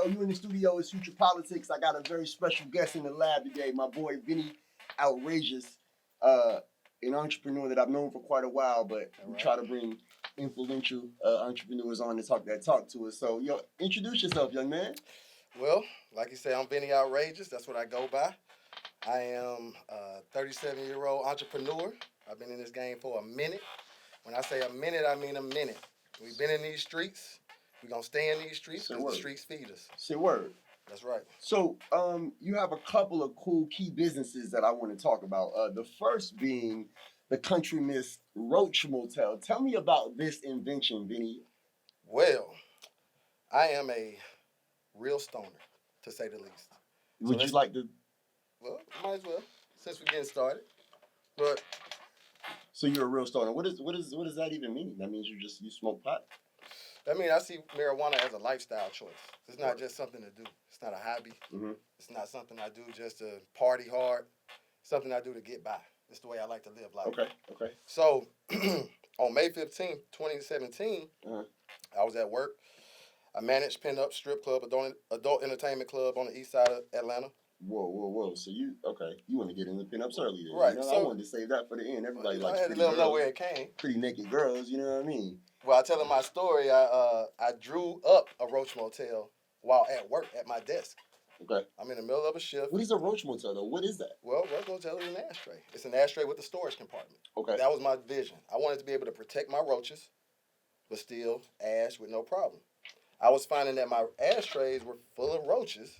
You in the studio. It's Future Politics. I got a very special guest in the lab today. My boy Venny, outrageous, an entrepreneur that I've known for quite a while. But we try to bring influential entrepreneurs on to talk to us. So, yo, introduce yourself, young man. Well, like you say, I'm Venny Outrageous. That's what I go by. I am a 37-year-old entrepreneur. I've been in this game for a minute. When I say a minute, I mean a minute. We've been in these streets. We're going to stay in these streets because the streets feed us. Say word. That's right. So, you have a couple of cool key businesses that I want to talk about. The first being the Country Miss Roach Motel. Tell me about this invention, Venny. Well, I am a real stoner, to say the least. Would you like to? Well, might as well, since we're getting started. But so you're a real stoner. What does that even mean? That means you smoke pot? I mean, I see marijuana as a lifestyle choice. It's not just something to do. It's not a hobby. Mm-hmm. It's not something I do just to party hard. It's something I do to get by. It's the way I like to live life. Okay. So, on May 15th, 2017, I was at work. I managed Pin Up Strip Club, adult entertainment club on the east side of Atlanta. Whoa. So you want to get into pinups early then. Right. You know, so, I wanted to save that for the end. Everybody likes I had pretty to let them know girls, where it came. Pretty naked girls, you know what I mean? Well, I tell them my story. I drew up a Roach Motel while at work at my desk. Okay. I'm in the middle of a shift. What is a Roach Motel though? What is that? Well, Roach Motel is an ashtray. It's an ashtray with a storage compartment. Okay. That was my vision. I wanted to be able to protect my roaches, but still ash with no problem. I was finding that my ashtrays were full of roaches.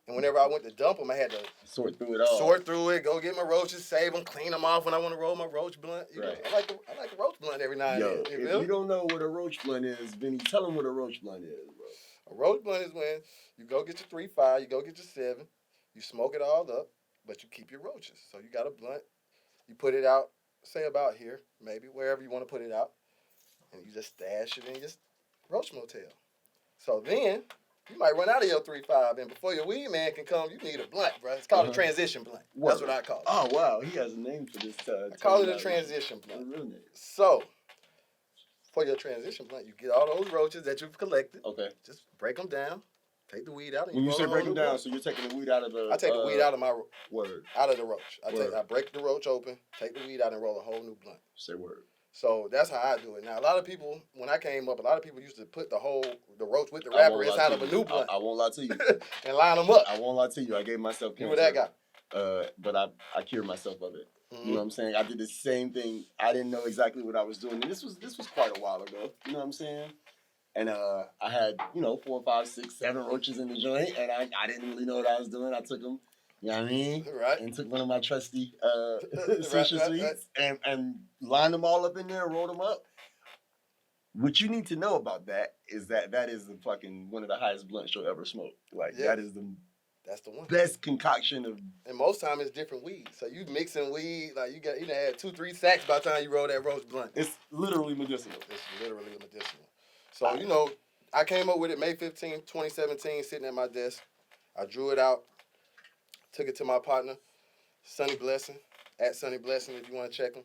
And whenever I went to dump them, I had to sort through it all. Go get my roaches, save them, clean them off when I want to roll my roach blunt. You know, I like the roach blunt every now and then. If you don't know what a roach blunt is, Venny, tell them what a roach blunt is, bro. A roach blunt is when you go get your 3-5, you go get your 7, you smoke it all up, but you keep your roaches. So you got a blunt, you put it out, say about here, maybe, wherever you want to put it out, and you just stash it in your roach motel. So then, you might run out of your 3-5, and before your weed man can come, you need a blunt, bro. It's called a transition blunt. That's what I call it. Oh, wow. He has a name for this. I call it a transition blunt. Real name. So, for your transition blunt, you get all those roaches that you've collected. Okay. Just break them down, take the weed out. And when you say break them down, so you're taking the weed out of the... I take the weed out of my... Word. Out of the roach. I break the roach open, take the weed out, and roll a whole new blunt. Say word. So that's how I do it. Now, a lot of people, when I came up, a lot of people used to put the roach with the wrapper inside of a new blunt. I won't lie to you. And line them up. I won't lie to you. I gave myself cancer. You were that guy. But I cured myself of it. Mm-hmm. You know what I'm saying? I did the same thing. I didn't know exactly what I was doing. And this was quite a while ago. You know what I'm saying? And I had, 4, 5, 6, 7 roaches in the joint. And I didn't really know what I was doing. I took them. You know what I mean? Right. And took one of my trusty social sweets and lined them all up in there and rolled them up. What you need to know about that is that is the fucking one of the highest blunts you'll ever smoke. Like, that is that's the one. Best concoction of... And most time it's different weed. So you mixing weed, like you had 2-3 sacks by the time you roll that roach blunt. It's literally medicinal. It's literally medicinal. So, I came up with it May 15th, 2017, sitting at my desk. I drew it out. Took it to my partner, Sonny Blessing, at Sonny Blessing if you want to check him.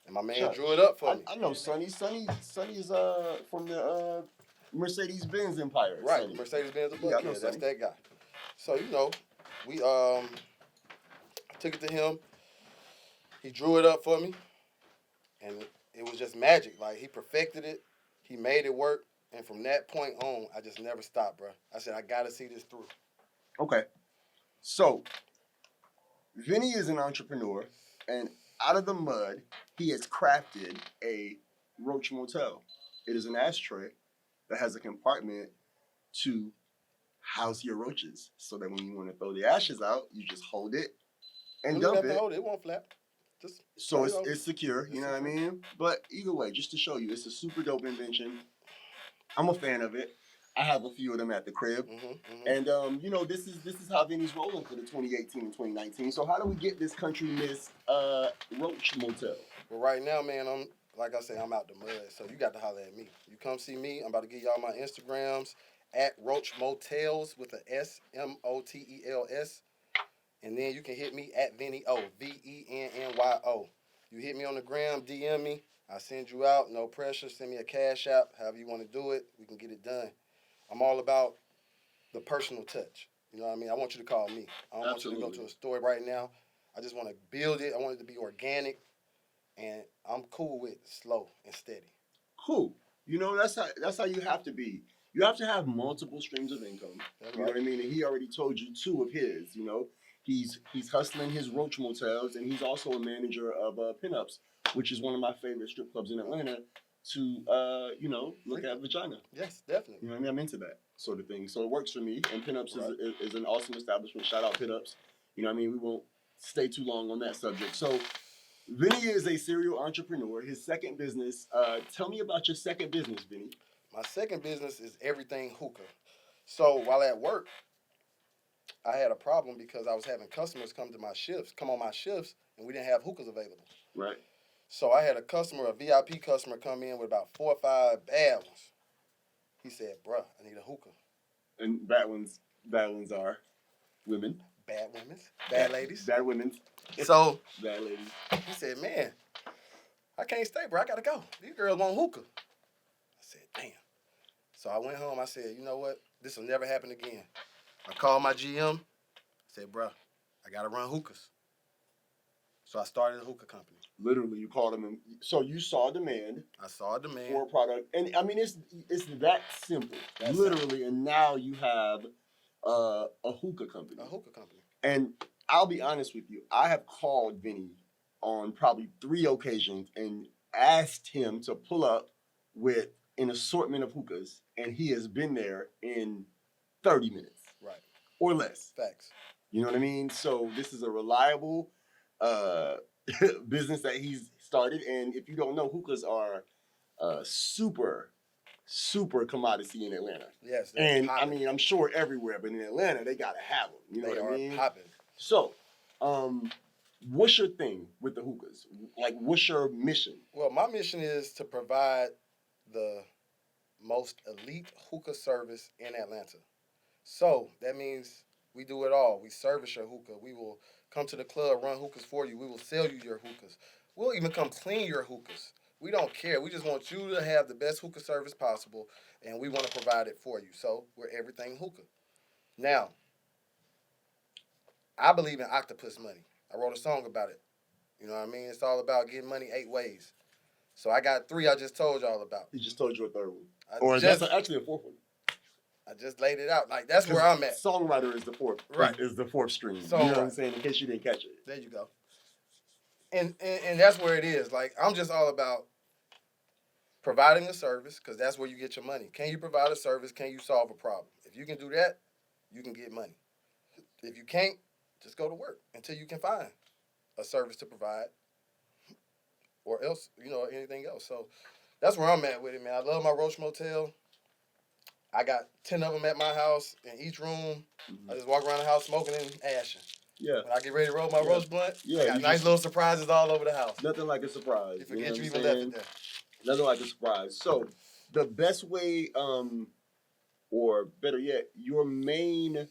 And my man drew it up for me. I know Sonny. Sonny is from the Mercedes-Benz empire. Right, Sonny. Mercedes-Benz empire. Yeah, that's that guy. So, we took it to him. He drew it up for me. And it was just magic. Like, he perfected it. He made it work. And from that point on, I just never stopped, bro. I said, I got to see this through. Okay. So, Venny is an entrepreneur, and out of the mud, he has crafted a Roach Motel. It is an ashtray that has a compartment to house your roaches, so that when you want to throw the ashes out, you just hold it and dump it. It won't flap. So it's secure, you know what I mean? But either way, just to show you, it's a super dope invention. I'm a fan of it. I have a few of them at the crib. And, this is how Venny's rolling for the 2018 and 2019. So how do we get this Country Miss Roach Motel? Well, right now, man, I'm out the mud. So you got to holler at me. You come see me. I'm about to give y'all my Instagrams at Roach Motels with a S, Motels. And then you can hit me at Venny O, Vennyo. You hit me on the gram, DM me. I send you out, no pressure. Send me a cash app, however you want to do it. We can get it done. I'm all about the personal touch. You know what I mean? I want you to call me. I don't want you to go to a store right now. I just want to build it. I want it to be organic, and I'm cool with slow and steady. Cool. You know, that's how you have to be. You have to have multiple streams of income. That's You know right. what I mean? And he already told you two of his. You know, he's hustling his Roach Motels, and he's also a manager of Pinups, which is one of my favorite strip clubs in Atlanta. To look at vagina. Yes, definitely. You know what I mean? I'm into that sort of thing. So it works for me. And Pinups Right. is an awesome establishment. Shout out Pinups. You know what I mean? We won't stay too long on that subject. So Venny is a serial entrepreneur. His second business. Tell me about your second business, Venny. My second business is everything hookah. So while at work, I had a problem because I was having customers come on my shifts, and we didn't have hookahs available. Right. So I had a VIP customer, come in with about 4 or 5 bad ones. He said, "Bruh, I need a hookah." And bad ones are women. Bad women, bad ladies. Bad women. So Bad ladies. he said, "Man, I can't stay, bro. I gotta go. These girls want hookah." I said, "Damn." So I went home. I said, "You know what? This will never happen again." I called my GM. Said, "Bruh, I gotta run hookahs." So I started a hookah company. Literally, you called them. So you saw demand I saw a demand for a product, and I mean it's that simple. That's literally, and now you have a hookah company. A hookah company. And I'll be honest with you, I have called Venny on probably 3 occasions and asked him to pull up with an assortment of hookahs, and he has been there in 30 minutes. Right. Or less. Facts. You know what I mean? So this is a reliable business that he's started. And if you don't know, hookahs are super commodity in Atlanta. Yes. And popping. I mean, I'm sure everywhere, but in Atlanta, they gotta have them. You know they what I mean? are popping. So, what's your thing with the hookahs? Like, what's your mission? Well, my mission is to provide the most elite hookah service in Atlanta. So that means we do it all. We service your hookah. We will come to the club, run hookahs for you. We will sell you your hookahs. We'll even come clean your hookahs. We don't care. We just want you to have the best hookah service possible, and we want to provide it for you. So we're everything hookah. Now, I believe in octopus money. I wrote a song about it. You know what I mean? It's all about getting money 8 ways. So I got 3 I just told y'all about. He just told you a third one. Or that's actually a fourth one. I just laid it out. Like, that's where I'm at. Songwriter is the fourth. Right. Is the fourth stream. So, you know what I'm saying? In case you didn't catch it. There you go. And that's where it is. Like, I'm just all about providing a service, because that's where you get your money. Can you provide a service? Can you solve a problem? If you can do that, you can get money. If you can't, just go to work until you can find a service to provide, or else, anything else. So that's where I'm at with it, man. I love my Roach Motel. I got 10 of them at my house in each room. Mm-hmm. I just walk around the house smoking and ashing. Yeah. When I get ready to roll my roast blunt, I got nice little surprises all over the house. Nothing like a surprise. You forget you even left it there. Nothing like a surprise. So the best way, or better yet, your main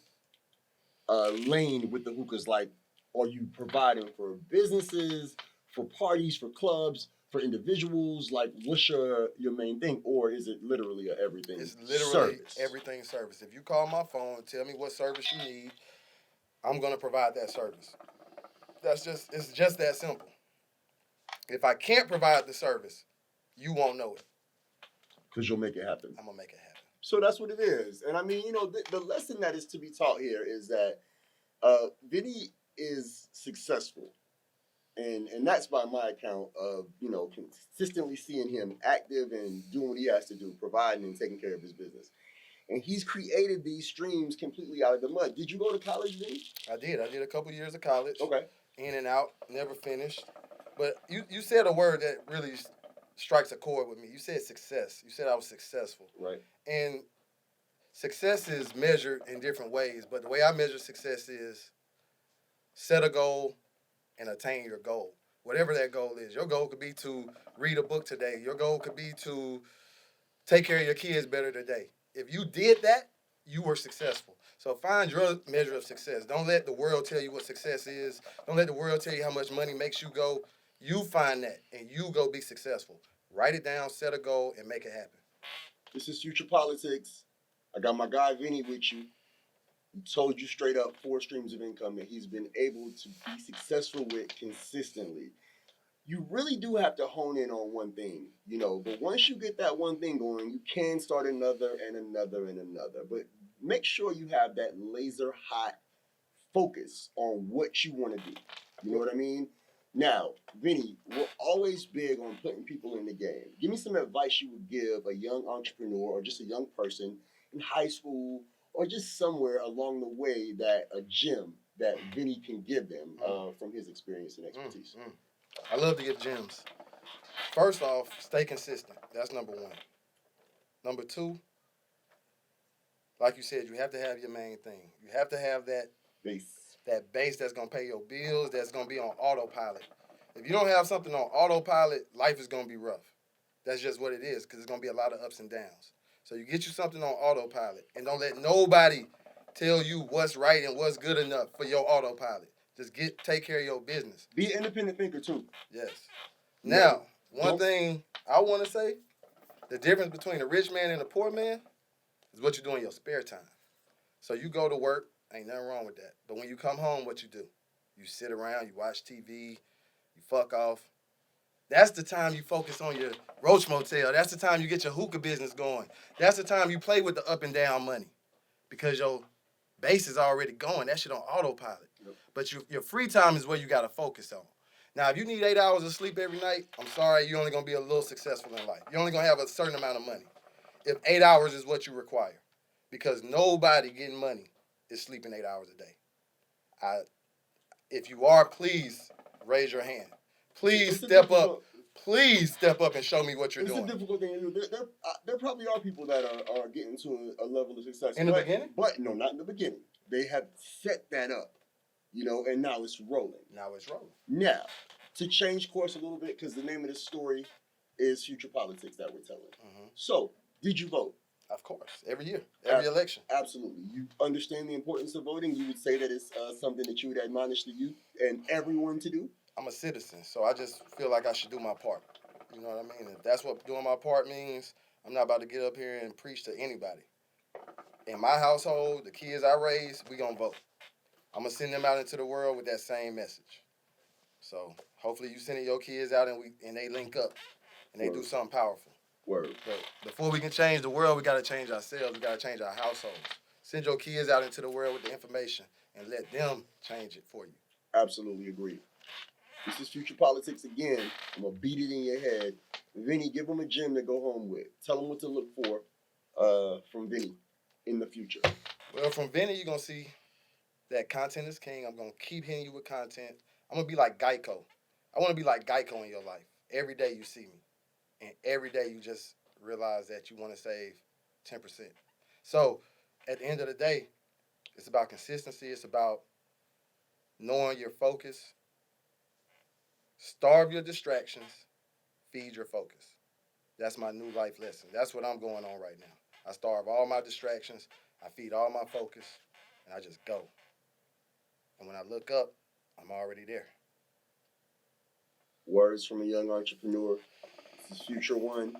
lane with the hookahs, like, are you providing for businesses, for parties, for clubs, for individuals? Like, what's your main thing? Or is it literally a everything service? It's literally everything service. If you call my phone and tell me what service you need, I'm going to provide that service. It's just that simple. If I can't provide the service, you won't know it. Because you'll make it happen. I'm going to make it happen. So that's what it is. And I mean, the lesson that is to be taught here is that Venny is successful. And that's by my account of, consistently seeing him active and doing what he has to do, providing and taking care of his business. And he's created these streams completely out of the mud. Did you go to college, Venny? I did. I did a couple years of college. Okay. In and out, never finished. But you said a word that really strikes a chord with me. You said success. You said I was successful. Right. And success is measured in different ways. But the way I measure success is set a goal and attain your goal. Whatever that goal is. Your goal could be to read a book today. Your goal could be to take care of your kids better today. If you did that, you were successful. So find your measure of success. Don't let the world tell you what success is. Don't let the world tell you how much money makes you go. You find that, and you go be successful. Write it down, set a goal, and make it happen. This is Future Politics. I got my guy Venny with you. He told you straight up 4 streams of income that he's been able to be successful with consistently. You really do have to hone in on one thing, but once you get that one thing going, you can start another and another and another. But make sure you have that laser hot focus on what you want to do. You know what I mean? Now, Venny, we're always big on putting people in the game. Give me some advice you would give a young entrepreneur or just a young person in high school or just somewhere along the way, that a gem that Venny can give them from his experience and expertise. I love to give gems. First off, stay consistent. That's number one. Number two, like you said, you have to have your main thing. You have to have that base that's going to pay your bills, that's going to be on autopilot. If you don't have something on autopilot, life is going to be rough. That's just what it is, because it's going to be a lot of ups and downs. So you get you something on autopilot, and don't let nobody tell you what's right and what's good enough for your autopilot. Just take care of your business. Be an independent thinker, too. Yes. Now, one thing I want to say, the difference between a rich man and a poor man is what you do in your spare time. So you go to work, ain't nothing wrong with that. But when you come home, what you do? You sit around, you watch TV, you fuck off. That's the time you focus on your Roach Motel. That's the time you get your hookah business going. That's the time you play with the up and down money, because your base is already going. That shit on autopilot. Yep. But your free time is where you got to focus on. Now, if you need 8 hours of sleep every night, I'm sorry, you're only going to be a little successful in life. You're only going to have a certain amount of money if 8 hours is what you require, because nobody getting money is sleeping 8 hours a day. If you are, please raise your hand. Please step up. Please step up and show me what you're doing. It's a difficult thing to do. There probably are people that are getting to a level of success. In the beginning? But no, not in the beginning. They have set that up, and now it's rolling. Now, to change course a little bit, because the name of the story is Future Politics that we're telling. Mm-hmm. So, did you vote? Of course. Every year. Every election. Absolutely. You understand the importance of voting? You would say that it's something that you would admonish the youth and everyone to do? I'm a citizen, so I just feel like I should do my part. You know what I mean? If that's what doing my part means, I'm not about to get up here and preach to anybody. In my household, the kids I raise, we gonna vote. I'm gonna send them out into the world with that same message. So hopefully you sending your kids out and they link up and they do something powerful. Word. But before we can change the world, we gotta change ourselves. We gotta change our households. Send your kids out into the world with the information and let them change it for you. Absolutely agree. This is Future Politics again. I'm going to beat it in your head. Venny, give them a gem to go home with. Tell them what to look for from Venny in the future. Well, from Venny, you're going to see that content is king. I'm going to keep hitting you with content. I'm going to be like Geico. I want to be like Geico in your life. Every day you see me. And every day you just realize that you want to save 10%. So at the end of the day, it's about consistency. It's about knowing your focus. Starve your distractions, feed your focus. That's my new life lesson. That's what I'm going on right now. I starve all my distractions, I feed all my focus, and I just go. And when I look up, I'm already there. Words from a young entrepreneur. This is Future One,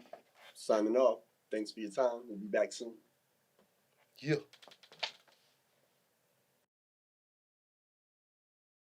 signing off. Thanks for your time. We'll be back soon. Yeah.